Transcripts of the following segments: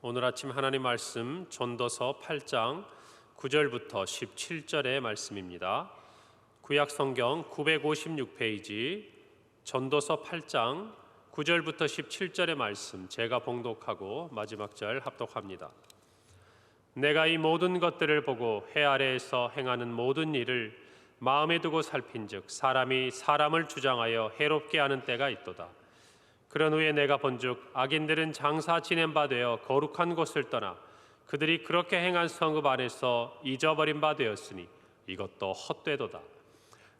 오늘 아침 하나님 말씀 전도서 8장 9절부터 17절의 말씀입니다. 구약 성경 956페이지 전도서 8장 9절부터 17절의 말씀 제가 봉독하고 마지막 절 합독합니다. 내가 이 모든 것들을 보고 해 아래에서 행하는 모든 일을 마음에 두고 살핀즉 사람이 사람을 주장하여 해롭게 하는 때가 있도다. 그런 후에 내가 본즉 악인들은 장사 지낸 바 되어 거룩한 곳을 떠나 그들이 그렇게 행한 성읍 안에서 잊어버린 바 되었으니 이것도 헛되도다.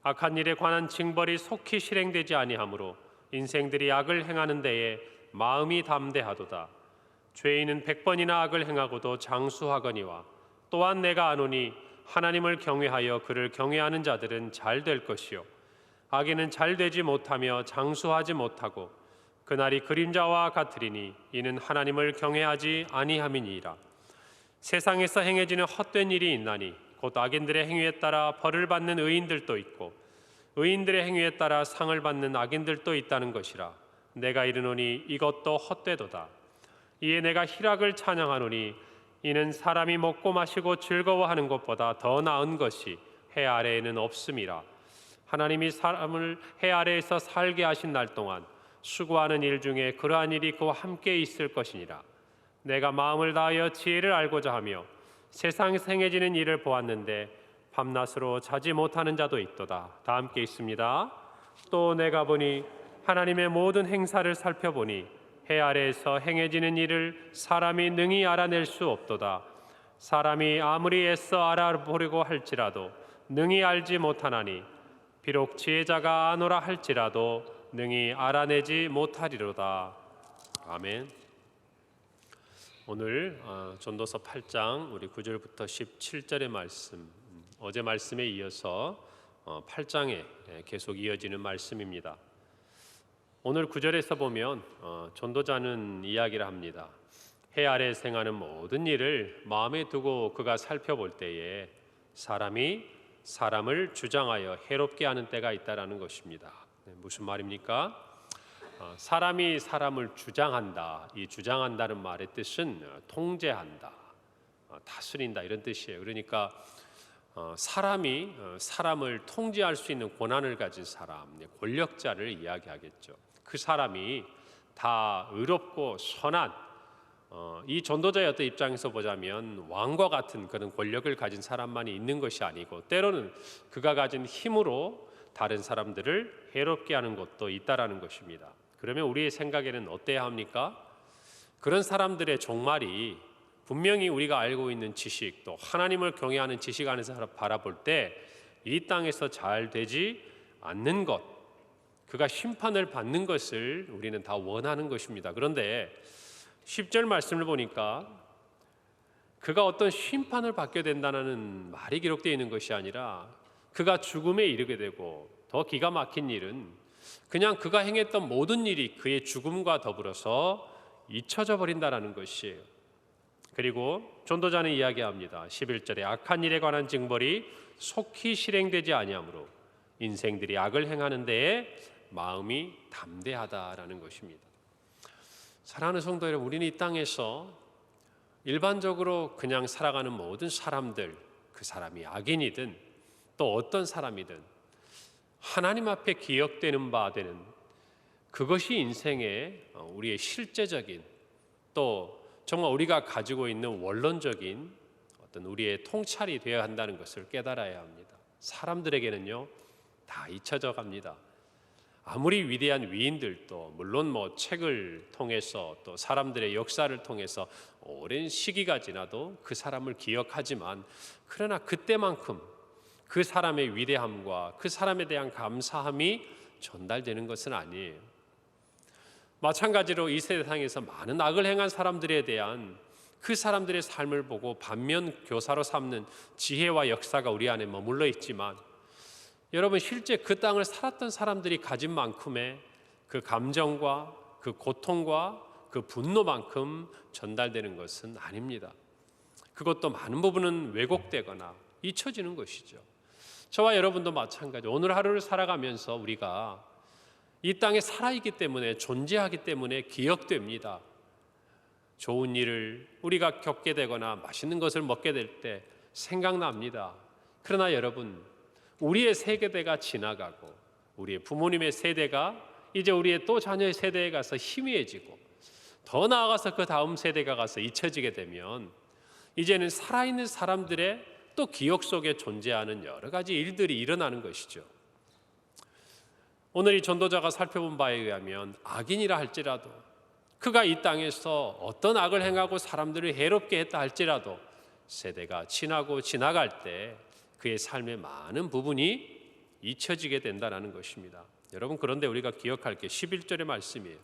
악한 일에 관한 징벌이 속히 실행되지 아니하므로 인생들이 악을 행하는 데에 마음이 담대하도다. 죄인은 100번이나 악을 행하고도 장수하거니와 또한 내가 아노니 하나님을 경외하여 그를 경외하는 자들은 잘 될 것이요 악인은 잘 되지 못하며 장수하지 못하고 그날이 그림자와 같으리니 이는 하나님을 경외하지 아니함이니이다. 세상에서 행해지는 헛된 일이 있나니 곧 악인들의 행위에 따라 벌을 받는 의인들도 있고 의인들의 행위에 따라 상을 받는 악인들도 있다는 것이라. 내가 이르노니 이것도 헛되도다. 이에 내가 희락을 찬양하노니 이는 사람이 먹고 마시고 즐거워하는 것보다 더 나은 것이 해 아래에는 없음이라. 하나님이 사람을 해 아래에서 살게 하신 날 동안 수고하는 일 중에 그러한 일이 그와 함께 있을 것이니라. 내가 마음을 다하여 지혜를 알고자 하며 세상에서 행해지는 일을 보았는데 밤낮으로 자지 못하는 자도 있도다. 다 함께 있습니다. 또 내가 보니 하나님의 모든 행사를 살펴보니 해 아래에서 행해지는 일을 사람이 능히 알아낼 수 없도다. 사람이 아무리 애써 알아보려고 할지라도 능히 알지 못하나니 비록 지혜자가 아노라 할지라도 능히 알아내지 못하리로다. 아멘. 오늘 전도서 8장 우리 9절부터 17절의 말씀, 어제 말씀에 이어서 8장에 계속 이어지는 말씀입니다. 오늘 9절에서 보면 전도자는 이야기를 합니다. 해 아래 생하는 모든 일을 마음에 두고 그가 살펴볼 때에 사람이 사람을 주장하여 해롭게 하는 때가 있다라는 것입니다. 무슨 말입니까? 사람이 사람을 주장한다. 이 주장한다는 말의 뜻은 통제한다, 다스린다 이런 뜻이에요. 그러니까 사람이 사람을 통제할 수 있는 권한을 가진 사람, 권력자를 이야기하겠죠. 그 사람이 다 의롭고 선한 이 전도자의 어떤 입장에서 보자면 왕과 같은 그런 권력을 가진 사람만이 있는 것이 아니고 때로는 그가 가진 힘으로 다른 사람들을 해롭게 하는 것도 있다라는 것입니다. 그러면 우리의 생각에는 어때야 합니까? 그런 사람들의 종말이 분명히 우리가 알고 있는 지식, 또 하나님을 경외하는 지식 안에서 바라볼 때 이 땅에서 잘 되지 않는 것, 그가 심판을 받는 것을 우리는 다 원하는 것입니다. 그런데 10절 말씀을 보니까 그가 어떤 심판을 받게 된다는 말이 기록되어 있는 것이 아니라 그가 죽음에 이르게 되고 더 기가 막힌 일은 그냥 그가 행했던 모든 일이 그의 죽음과 더불어서 잊혀져 버린다는 것이에요. 그리고 전도자는 이야기합니다. 11절에 악한 일에 관한 징벌이 속히 실행되지 아니하므로 인생들이 악을 행하는 데에 마음이 담대하다라는 것입니다. 사랑하는 성도 여러분, 우리는 이 땅에서 일반적으로 그냥 살아가는 모든 사람들, 그 사람이 악인이든 또 어떤 사람이든 하나님 앞에 기억되는 바 되는 그것이 인생의 우리의 실제적인 또 정말 우리가 가지고 있는 원론적인 어떤 우리의 통찰이 되어야 한다는 것을 깨달아야 합니다. 사람들에게는요 다 잊혀져 갑니다. 아무리 위대한 위인들도 물론 책을 통해서 또 사람들의 역사를 통해서 오랜 시기가 지나도 그 사람을 기억하지만 그러나 그때만큼 그 사람의 위대함과 그 사람에 대한 감사함이 전달되는 것은 아니에요. 마찬가지로 이 세상에서 많은 악을 행한 사람들에 대한 그 사람들의 삶을 보고 반면 교사로 삼는 지혜와 역사가 우리 안에 머물러 있지만 여러분 실제 그 땅을 살았던 사람들이 가진 만큼의 그 감정과 그 고통과 그 분노만큼 전달되는 것은 아닙니다. 그것도 많은 부분은 왜곡되거나 잊혀지는 것이죠. 저와 여러분도 마찬가지. 오늘 하루를 살아가면서 우리가 이 땅에 살아있기 때문에 존재하기 때문에 기억됩니다. 좋은 일을 우리가 겪게 되거나 맛있는 것을 먹게 될 때 생각납니다. 그러나 여러분, 우리의 세대가 지나가고 우리의 부모님의 세대가 이제 우리의 또 자녀의 세대에 가서 희미해지고 더 나아가서 그 다음 세대가 가서 잊혀지게 되면 이제는 살아있는 사람들의 또 기억 속에 존재하는 여러 가지 일들이 일어나는 것이죠. 오늘 이 전도자가 살펴본 바에 의하면 악인이라 할지라도 그가 이 땅에서 어떤 악을 행하고 사람들을 해롭게 했다 할지라도 세대가 지나고 지나갈 때 그의 삶의 많은 부분이 잊혀지게 된다는 것입니다. 여러분, 그런데 우리가 기억할 게 11절의 말씀이에요.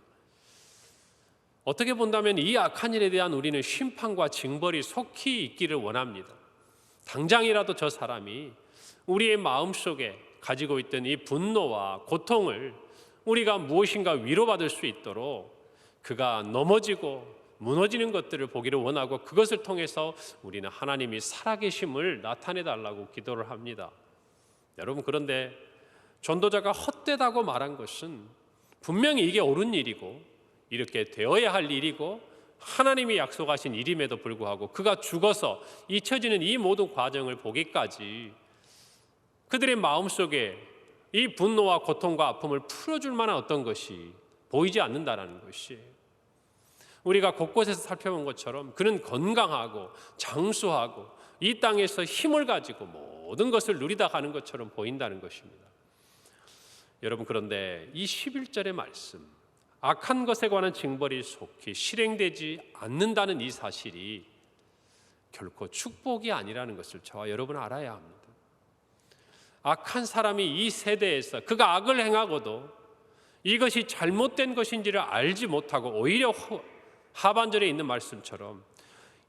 어떻게 본다면 이 악한 일에 대한 우리는 심판과 징벌이 속히 있기를 원합니다. 당장이라도 저 사람이 우리의 마음속에 가지고 있던 이 분노와 고통을 우리가 무엇인가 위로받을 수 있도록 그가 넘어지고 무너지는 것들을 보기를 원하고 그것을 통해서 우리는 하나님이 살아계심을 나타내달라고 기도를 합니다. 여러분, 그런데 전도자가 헛되다고 말한 것은 분명히 이게 옳은 일이고 이렇게 되어야 할 일이고 하나님이 약속하신 일임에도 불구하고 그가 죽어서 잊혀지는 이 모든 과정을 보기까지 그들의 마음속에 이 분노와 고통과 아픔을 풀어줄 만한 어떤 것이 보이지 않는다는 것이에요. 우리가 곳곳에서 살펴본 것처럼 그는 건강하고 장수하고 이 땅에서 힘을 가지고 모든 것을 누리다 가는 것처럼 보인다는 것입니다. 여러분, 그런데 이 11절의 말씀, 악한 것에 관한 징벌이 속히 실행되지 않는다는 이 사실이 결코 축복이 아니라는 것을 저와 여러분 알아야 합니다. 악한 사람이 이 세대에서 그가 악을 행하고도 이것이 잘못된 것인지를 알지 못하고 오히려 하반절에 있는 말씀처럼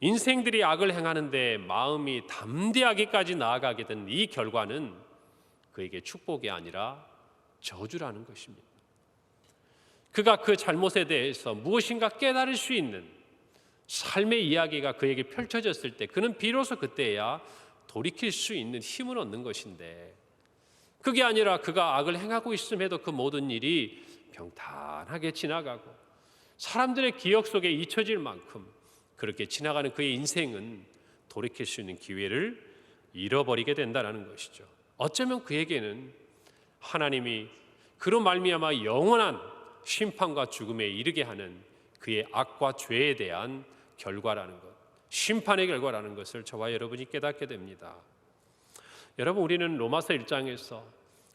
인생들이 악을 행하는데 마음이 담대하기까지 나아가게 된 이 결과는 그에게 축복이 아니라 저주라는 것입니다. 그가 그 잘못에 대해서 무엇인가 깨달을 수 있는 삶의 이야기가 그에게 펼쳐졌을 때 그는 비로소 그때야 돌이킬 수 있는 힘을 얻는 것인데, 그게 아니라 그가 악을 행하고 있음에도 그 모든 일이 평탄하게 지나가고 사람들의 기억 속에 잊혀질 만큼 그렇게 지나가는 그의 인생은 돌이킬 수 있는 기회를 잃어버리게 된다는 것이죠. 어쩌면 그에게는 하나님이 그로 말미암아 영원한 심판과 죽음에 이르게 하는 그의 악과 죄에 대한 결과라는 것, 심판의 결과라는 것을 저와 여러분이 깨닫게 됩니다. 여러분, 우리는 로마서 1장에서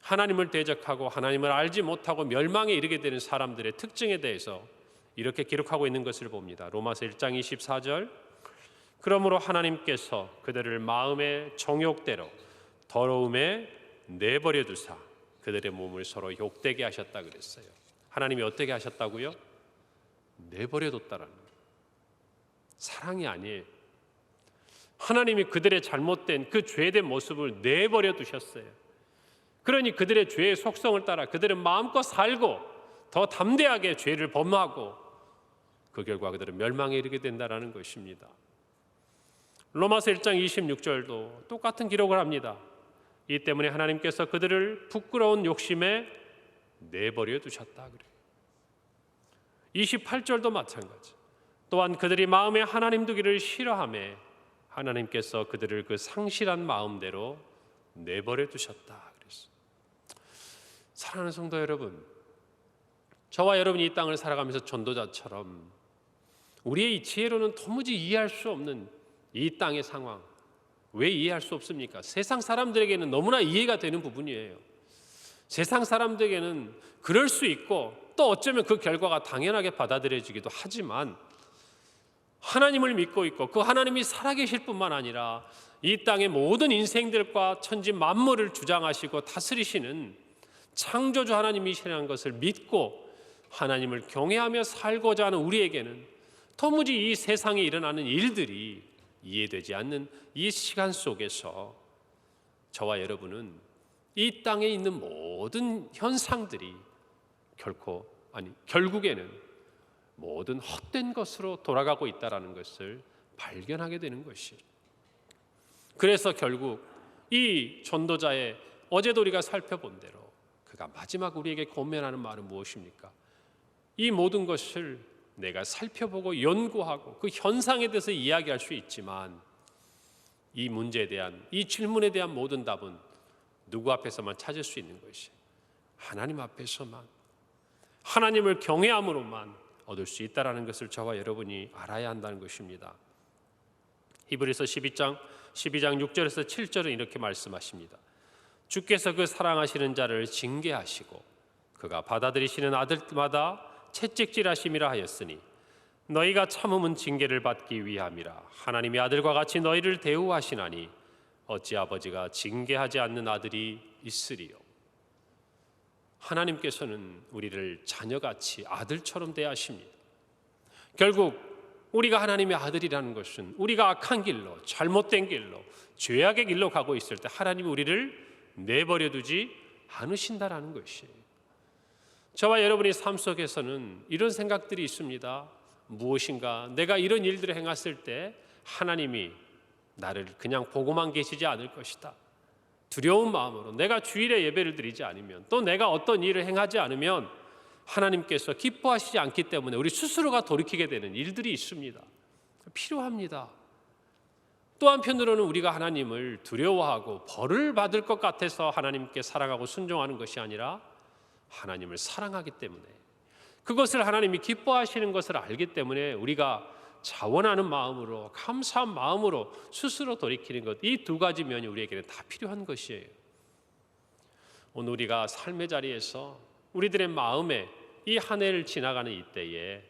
하나님을 대적하고 하나님을 알지 못하고 멸망에 이르게 되는 사람들의 특징에 대해서 이렇게 기록하고 있는 것을 봅니다. 로마서 1장 24절, 그러므로 하나님께서 그들을 마음의 정욕대로 더러움에 내버려 두사 그들의 몸을 서로 욕되게 하셨다 그랬어요. 하나님이 어떻게 하셨다고요? 내버려 뒀다라는 거예요. 사랑이 아니에요. 하나님이 그들의 잘못된 그 죄된 모습을 내버려 두셨어요. 그러니 그들의 죄의 속성을 따라 그들은 마음껏 살고 더 담대하게 죄를 범하고 그 결과 그들은 멸망에 이르게 된다는 것입니다. 로마서 1장 26절도 똑같은 기록을 합니다. 이 때문에 하나님께서 그들을 부끄러운 욕심에 내버려 두셨다 그래요. 28절도 마찬가지. 또한 그들이 마음에 하나님 두기를 싫어하며 하나님께서 그들을 그 상실한 마음대로 내버려 두셨다 그랬어요. 사랑하는 성도 여러분, 저와 여러분이 이 땅을 살아가면서 전도자처럼 우리의 이 지혜로는 도무지 이해할 수 없는 이 땅의 상황, 왜 이해할 수 없습니까? 세상 사람들에게는 너무나 이해가 되는 부분이에요. 세상 사람들에게는 그럴 수 있고 또 어쩌면 그 결과가 당연하게 받아들여지기도 하지만 하나님을 믿고 있고 그 하나님이 살아계실 뿐만 아니라 이 땅의 모든 인생들과 천지 만물을 주장하시고 다스리시는 창조주 하나님이시라는 것을 믿고 하나님을 경외하며 살고자 하는 우리에게는 도무지 이 세상에 일어나는 일들이 이해되지 않는 이 시간 속에서 저와 여러분은 이 땅에 있는 모든 현상들이 결국에는 모든 헛된 것으로 돌아가고 있다는 것을 발견하게 되는 것이. 그래서 결국 이 전도자의 어제도 우리가 살펴본 대로 그가 마지막 우리에게 권면하는 말은 무엇입니까? 이 모든 것을 내가 살펴보고 연구하고 그 현상에 대해서 이야기할 수 있지만 이 문제에 대한, 이 질문에 대한 모든 답은 누구 앞에서만 찾을 수 있는 것이 하나님 앞에서만, 하나님을 경외함으로만 얻을 수 있다는 것을 저와 여러분이 알아야 한다는 것입니다. 히브리서 12장 6절에서 7절은 이렇게 말씀하십니다. 주께서 그 사랑하시는 자를 징계하시고 그가 받아들이시는 아들마다 채찍질하심이라 하였으니 너희가 참음은 징계를 받기 위함이라. 하나님의 아들과 같이 너희를 대우하시나니 어찌 아버지가 징계하지 않는 아들이 있으리요. 하나님께서는 우리를 자녀같이 아들처럼 대하십니다. 결국 우리가 하나님의 아들이라는 것은 우리가 악한 길로, 잘못된 길로, 죄악의 길로 가고 있을 때 하나님이 우리를 내버려 두지 않으신다라는 것이에요. 저와 여러분의 삶 속에서는 이런 생각들이 있습니다. 무엇인가 내가 이런 일들을 행했을 때 하나님이 나를 그냥 보고만 계시지 않을 것이다. 두려운 마음으로 내가 주일에 예배를 드리지 않으면, 또 내가 어떤 일을 행하지 않으면 하나님께서 기뻐하시지 않기 때문에 우리 스스로가 돌이키게 되는 일들이 있습니다. 필요합니다. 또 한편으로는 우리가 하나님을 두려워하고 벌을 받을 것 같아서 하나님께 사랑하고 순종하는 것이 아니라 하나님을 사랑하기 때문에, 그것을 하나님이 기뻐하시는 것을 알기 때문에 우리가 자원하는 마음으로, 감사한 마음으로 스스로 돌이키는 것, 이 두 가지 면이 우리에게는 다 필요한 것이에요. 오늘 우리가 삶의 자리에서 우리들의 마음에 이 한 해를 지나가는 이때에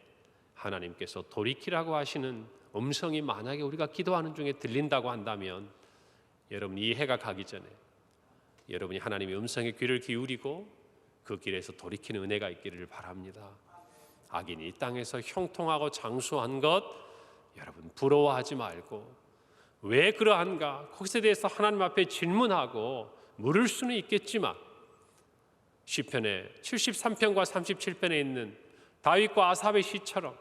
하나님께서 돌이키라고 하시는 음성이 만약에 우리가 기도하는 중에 들린다고 한다면, 여러분 이 해가 가기 전에 여러분이 하나님의 음성에 귀를 기울이고 그 길에서 돌이키는 은혜가 있기를 바랍니다. 악인이 이 땅에서 형통하고 장수한 것 여러분 부러워하지 말고, 왜 그러한가 거기에 대해서 하나님 앞에 질문하고 물을 수는 있겠지만, 시편의 73편과 37편에 있는 다윗과 아삽의 시처럼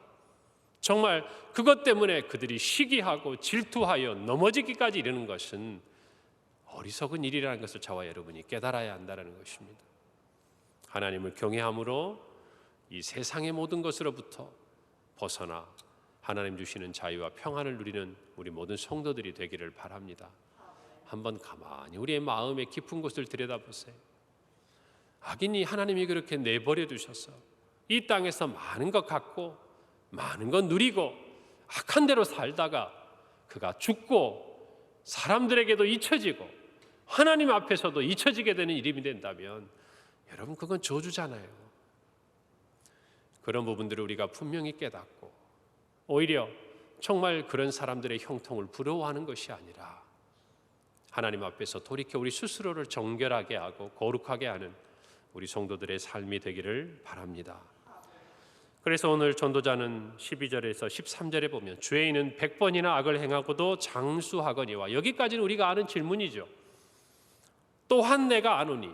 정말 그것 때문에 그들이 시기하고 질투하여 넘어지기까지 이르는 것은 어리석은 일이라는 것을 저와 여러분이 깨달아야 한다는 것입니다. 하나님을 경외함으로 이 세상의 모든 것으로부터 벗어나 하나님 주시는 자유와 평안을 누리는 우리 모든 성도들이 되기를 바랍니다. 한번 가만히 우리의 마음의 깊은 곳을 들여다보세요. 악인이 하나님이 그렇게 내버려 두셔서 이 땅에서 많은 것 갖고 많은 것 누리고 악한 대로 살다가 그가 죽고 사람들에게도 잊혀지고 하나님 앞에서도 잊혀지게 되는 일이 된다면 여러분 그건 저주잖아요. 그런 부분들을 우리가 분명히 깨닫고 오히려 정말 그런 사람들의 형통을 부러워하는 것이 아니라 하나님 앞에서 돌이켜 우리 스스로를 정결하게 하고 거룩하게 하는 우리 성도들의 삶이 되기를 바랍니다. 그래서 오늘 전도자는 12절에서 13절에 보면 죄인은 100번이나 악을 행하고도 장수하거니와, 여기까지는 우리가 아는 질문이죠. 또한 내가 아노니,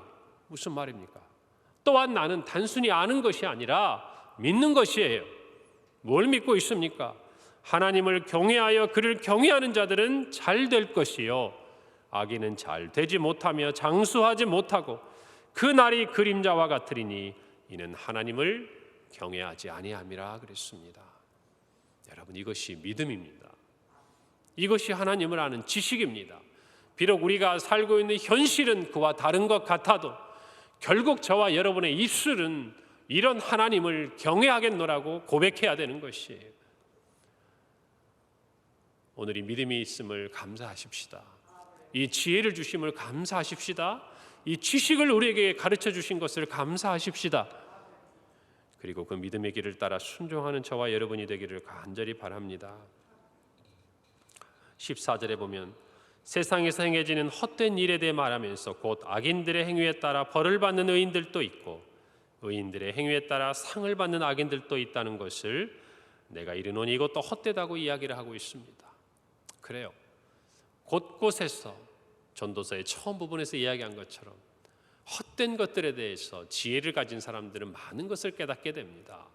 무슨 말입니까? 또한 나는 단순히 아는 것이 아니라 믿는 것이에요. 뭘 믿고 있습니까? 하나님을 경외하여 그를 경외하는 자들은 잘 될 것이요 악인은 잘 되지 못하며 장수하지 못하고 그 날이 그림자와 같으리니 이는 하나님을 경외하지 아니함이라 그랬습니다. 여러분 이것이 믿음입니다. 이것이 하나님을 아는 지식입니다. 비록 우리가 살고 있는 현실은 그와 다른 것 같아도 결국 저와 여러분의 입술은 이런 하나님을 경외하겠노라고 고백해야 되는 것이에요. 오늘 이 믿음이 있음을 감사하십시다. 이 지혜를 주심을 감사하십시다. 이 지식을 우리에게 가르쳐 주신 것을 감사하십시다. 그리고 그 믿음의 길을 따라 순종하는 저와 여러분이 되기를 간절히 바랍니다. 14절에 보면 세상에서 행해지는 헛된 일에 대해 말하면서 곧 악인들의 행위에 따라 벌을 받는 의인들도 있고 의인들의 행위에 따라 상을 받는 악인들도 있다는 것을 내가 이르노니 이것도 헛되다고 이야기를 하고 있습니다. 그래요. 곳곳에서 전도서의 처음 부분에서 이야기한 것처럼 헛된 것들에 대해서 지혜를 가진 사람들은 많은 것을 깨닫게 됩니다.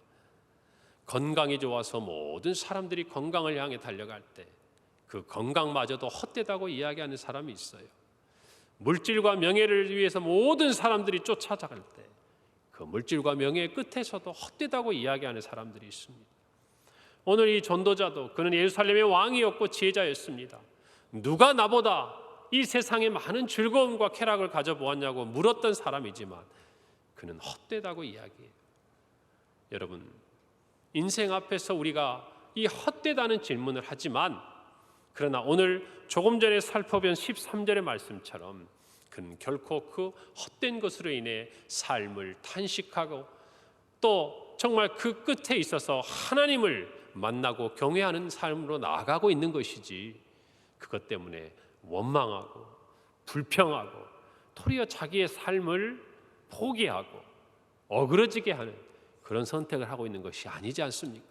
건강이 좋아서 모든 사람들이 건강을 향해 달려갈 때 그 건강마저도 헛되다고 이야기하는 사람이 있어요. 물질과 명예를 위해서 모든 사람들이 쫓아갈 때 그 물질과 명예의 끝에서도 헛되다고 이야기하는 사람들이 있습니다. 오늘 이 전도자도 그는 예루살렘의 왕이었고 지혜자였습니다. 누가 나보다 이 세상에 많은 즐거움과 쾌락을 가져보았냐고 물었던 사람이지만 그는 헛되다고 이야기해요. 여러분, 인생 앞에서 우리가 이 헛되다는 질문을 하지만 그러나 오늘 조금 전에 살펴본 13절의 말씀처럼 그는 결코 그 헛된 것으로 인해 삶을 탄식하고 또 정말 그 끝에 있어서 하나님을 만나고 경외하는 삶으로 나아가고 있는 것이지 그것 때문에 원망하고 불평하고 도리어 자기의 삶을 포기하고 어그러지게 하는 그런 선택을 하고 있는 것이 아니지 않습니까?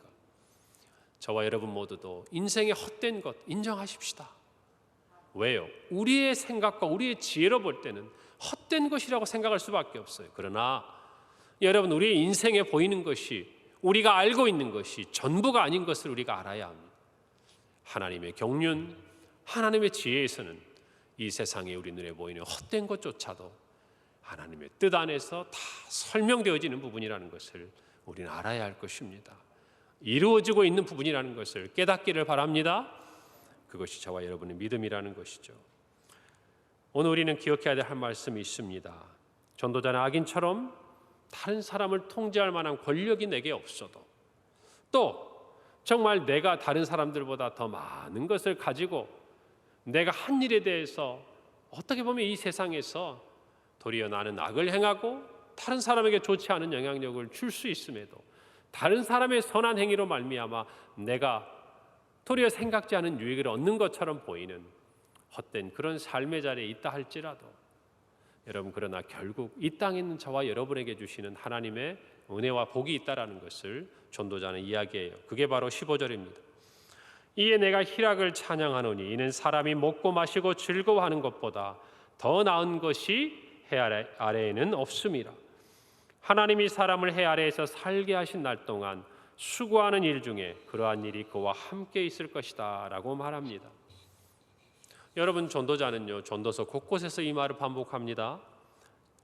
저와 여러분 모두도 인생의 헛된 것 인정하십시다. 왜요? 우리의 생각과 우리의 지혜로 볼 때는 헛된 것이라고 생각할 수밖에 없어요. 그러나 여러분, 우리의 인생에 보이는 것이 우리가 알고 있는 것이 전부가 아닌 것을 우리가 알아야 합니다. 하나님의 경륜, 하나님의 지혜에서는 이 세상에 우리 눈에 보이는 헛된 것조차도 하나님의 뜻 안에서 다 설명되어지는 부분이라는 것을 우리는 알아야 할 것입니다. 이루어지고 있는 부분이라는 것을 깨닫기를 바랍니다. 그것이 저와 여러분의 믿음이라는 것이죠. 오늘 우리는 기억해야 될 한 말씀이 있습니다. 전도자는 악인처럼 다른 사람을 통제할 만한 권력이 내게 없어도 또 정말 내가 다른 사람들보다 더 많은 것을 가지고 내가 한 일에 대해서 어떻게 보면 이 세상에서 도리어 나는 악을 행하고 다른 사람에게 좋지 않은 영향력을 줄 수 있음에도 다른 사람의 선한 행위로 말미암아 내가 도리어 생각지 않은 유익을 얻는 것처럼 보이는 헛된 그런 삶의 자리에 있다 할지라도 여러분, 그러나 결국 이 땅에 있는 저와 여러분에게 주시는 하나님의 은혜와 복이 있다라는 것을 전도자는 이야기해요. 그게 바로 15절입니다. 이에 내가 희락을 찬양하노니 이는 사람이 먹고 마시고 즐거워하는 것보다 더 나은 것이 해 아래에는 없음이라. 하나님이 사람을 해 아래에서 살게 하신 날 동안 수고하는 일 중에 그러한 일이 그와 함께 있을 것이다 라고 말합니다. 여러분, 전도자는요 전도서 곳곳에서 이 말을 반복합니다.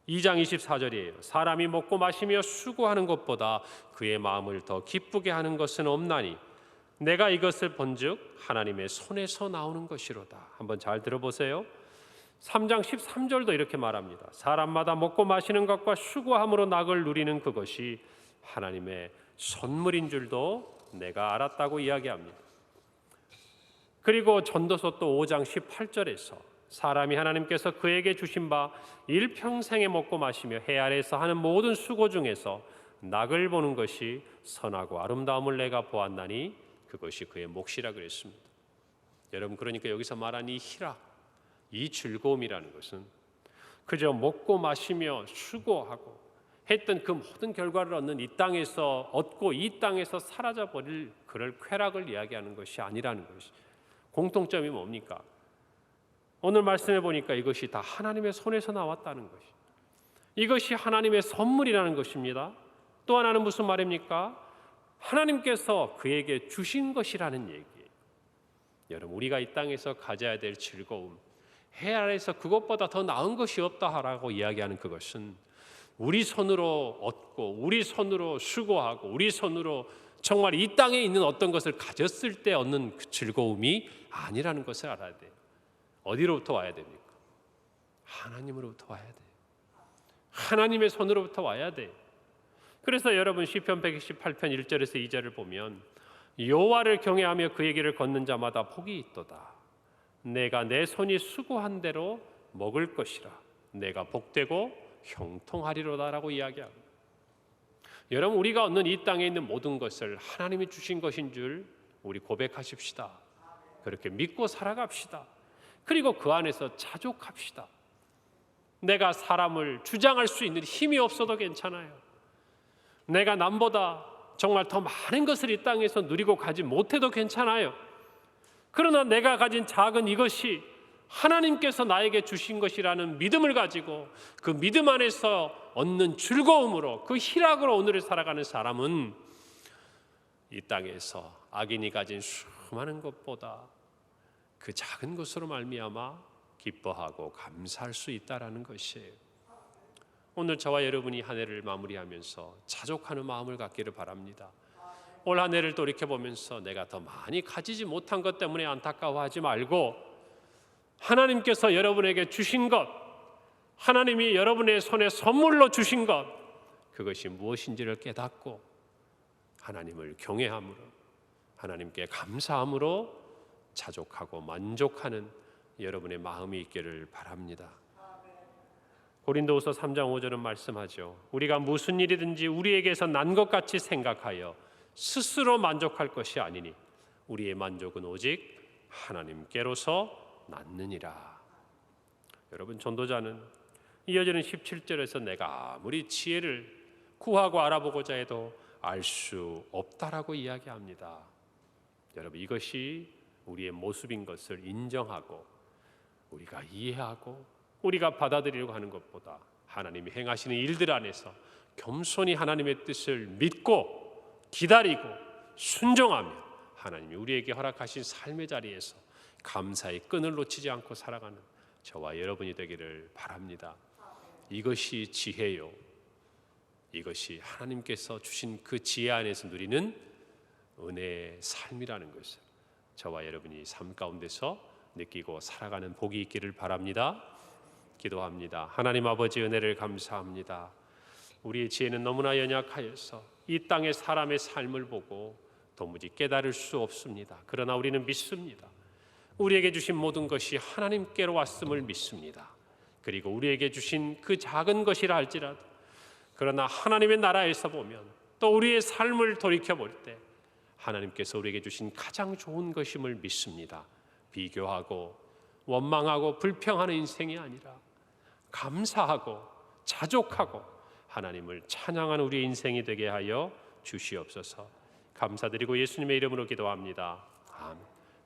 2장 24절이에요. 사람이 먹고 마시며 수고하는 것보다 그의 마음을 더 기쁘게 하는 것은 없나니 내가 이것을 본즉 하나님의 손에서 나오는 것이로다. 한번 잘 들어보세요. 3장 13절도 이렇게 말합니다. 사람마다 먹고 마시는 것과 수고함으로 낙을 누리는 그것이 하나님의 선물인 줄도 내가 알았다고 이야기합니다. 그리고 전도서 또 5장 18절에서 사람이 하나님께서 그에게 주신 바 일평생에 먹고 마시며 해 아래에서 하는 모든 수고 중에서 낙을 보는 것이 선하고 아름다움을 내가 보았나니 그것이 그의 몫이라 그랬습니다. 여러분, 그러니까 여기서 말한 이 희락, 이 즐거움이라는 것은 그저 먹고 마시며 수고하고 했던 그 모든 결과를 얻는 이 땅에서 얻고 이 땅에서 사라져버릴 그럴 쾌락을 이야기하는 것이 아니라는 것이 공통점이 뭡니까? 오늘 말씀해 보니까 이것이 다 하나님의 손에서 나왔다는 것이, 이것이 하나님의 선물이라는 것입니다. 또 하나는 무슨 말입니까? 하나님께서 그에게 주신 것이라는 얘기예요. 여러분, 우리가 이 땅에서 가져야 될 즐거움, 해 아래에서 그것보다 더 나은 것이 없다라고 이야기하는 그것은 우리 손으로 얻고 우리 손으로 수고하고 우리 손으로 정말 이 땅에 있는 어떤 것을 가졌을 때 얻는 그 즐거움이 아니라는 것을 알아야 돼요. 어디로부터 와야 됩니까? 하나님으로부터 와야 돼요. 하나님의 손으로부터 와야 돼요. 그래서 여러분, 시편 128편 1절에서 2절을 보면 여호와를 경외하며 그의 길을 걷는 자마다 복이 있도다. 내가 내 손이 수고한 대로 먹을 것이라. 내가 복되고 형통하리로다라고 이야기합니다. 여러분, 우리가 얻는 이 땅에 있는 모든 것을 하나님이 주신 것인 줄 우리 고백하십시다. 그렇게 믿고 살아갑시다. 그리고 그 안에서 자족합시다. 내가 사람을 주장할 수 있는 힘이 없어도 괜찮아요. 내가 남보다 정말 더 많은 것을 이 땅에서 누리고 가지 못해도 괜찮아요. 그러나 내가 가진 작은 이것이 하나님께서 나에게 주신 것이라는 믿음을 가지고 그 믿음 안에서 얻는 즐거움으로 그 희락으로 오늘을 살아가는 사람은 이 땅에서 악인이 가진 수많은 것보다 그 작은 것으로 말미암아 기뻐하고 감사할 수 있다라는 것이에요. 오늘 저와 여러분이 한 해를 마무리하면서 자족하는 마음을 갖기를 바랍니다. 올 한 해를 돌이켜보면서 내가 더 많이 가지지 못한 것 때문에 안타까워하지 말고 하나님께서 여러분에게 주신 것, 하나님이 여러분의 손에 선물로 주신 것, 그것이 무엇인지를 깨닫고 하나님을 경외함으로, 하나님께 감사함으로 자족하고 만족하는 여러분의 마음이 있기를 바랍니다. 고린도후서 3장 5절은 말씀하죠. 우리가 무슨 일이든지 우리에게서 난 것 같이 생각하여 스스로 만족할 것이 아니니 우리의 만족은 오직 하나님께로서 났느니라. 여러분, 전도자는 이어지는 17절에서 내가 아무리 지혜를 구하고 알아보고자 해도 알 수 없다라고 이야기합니다. 여러분, 이것이 우리의 모습인 것을 인정하고 우리가 이해하고 우리가 받아들이려고 하는 것보다 하나님이 행하시는 일들 안에서 겸손히 하나님의 뜻을 믿고 기다리고 순종하며 하나님이 우리에게 허락하신 삶의 자리에서 감사의 끈을 놓치지 않고 살아가는 저와 여러분이 되기를 바랍니다. 이것이 지혜요, 이것이 하나님께서 주신 그 지혜 안에서 누리는 은혜의 삶이라는 것을 저와 여러분이 삶 가운데서 느끼고 살아가는 복이 있기를 바랍니다. 기도합니다. 하나님 아버지, 은혜를 감사합니다. 우리의 지혜는 너무나 연약하여서 이 땅의 사람의 삶을 보고 도무지 깨달을 수 없습니다. 그러나 우리는 믿습니다. 우리에게 주신 모든 것이 하나님께로 왔음을 믿습니다. 그리고 우리에게 주신 그 작은 것이라 할지라도 그러나 하나님의 나라에서 보면 또 우리의 삶을 돌이켜볼 때 하나님께서 우리에게 주신 가장 좋은 것임을 믿습니다. 비교하고 원망하고 불평하는 인생이 아니라 감사하고 자족하고 하나님을 찬양하는 우리의 인생이 되게 하여 주시옵소서. 감사드리고 예수님의 이름으로 기도합니다. 아멘.